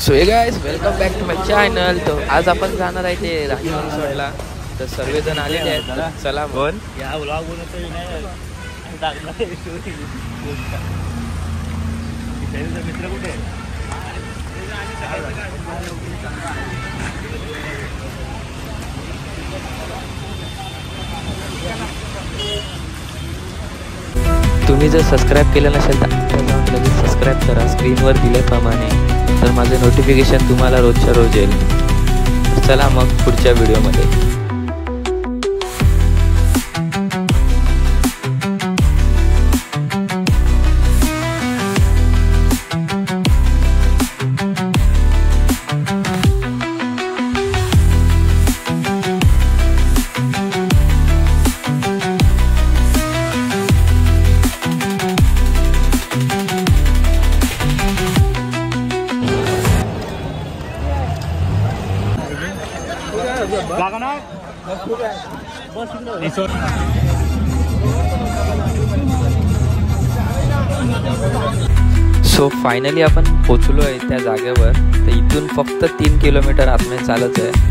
So hey guys, welcome back to my channel. तो आज आपण जाणार आहे ते राजन रिसॉर्टला. तर सर्वजण आलेले आहेत. चला बोल या व्लॉग बनवतोय मित्र कुठे तुम्ही जर सबस्क्राईब केलं नसेल तर जाऊन लगेच सबस्क्राईब करा स्क्रीनवर दिल्याप्रमाणे. तर माझे नोटिफिकेशन तुम्हाला रोजच्या रोज येईल. चला मग पुढच्या व्हिडिओमध्ये. सो फायनली आपण पोचलो आहे त्या जागेवर. तर इथून फक्त 3 किलोमीटर आतमध्ये चालत आहे.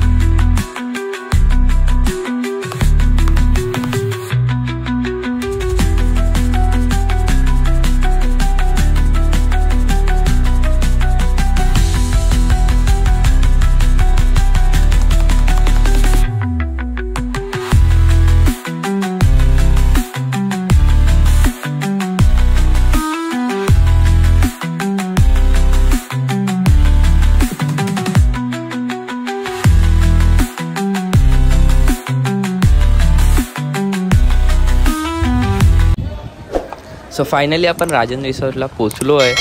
सो फायनली आपण राजन रिसॉर्टला पोचलो आहे.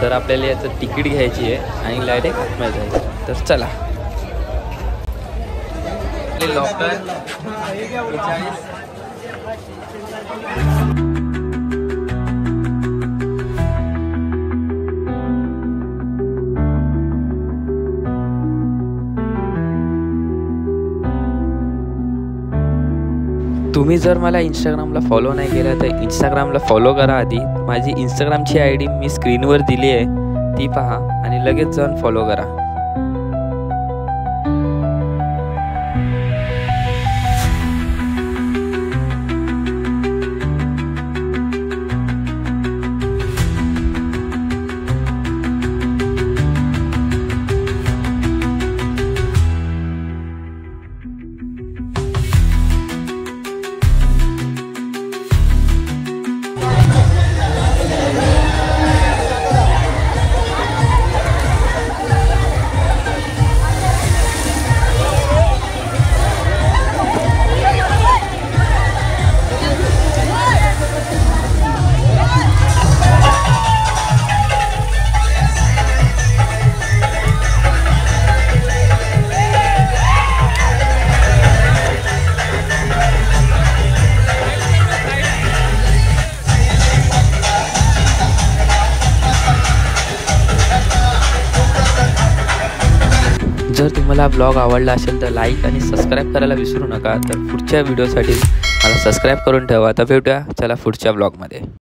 तर आपल्याला याचं तिकीट घ्यायची आहे आणि डायरेक्ट आतमध्ये जायचं. तर चला. लॉकर तुम्ही जर मला इंस्टाग्रामला फॉलो नाही केलं तर इंस्टाग्रामला फॉलो करा. आधी माझी इंस्टाग्रामची ID मी स्क्रीनवर दिली आहे, ती पहा आणि लगेच जाऊन फॉलो करा. जर तुम्हाला ब्लॉग आवडला असेल तर लाईक आणि सबस्क्राईब करायला विसरू नका. तर पुढच्या व्हिडिओसाठी मला सबस्क्राईब करून ठेवा. आता भेटूया चला पुढच्या ब्लॉगमध्ये.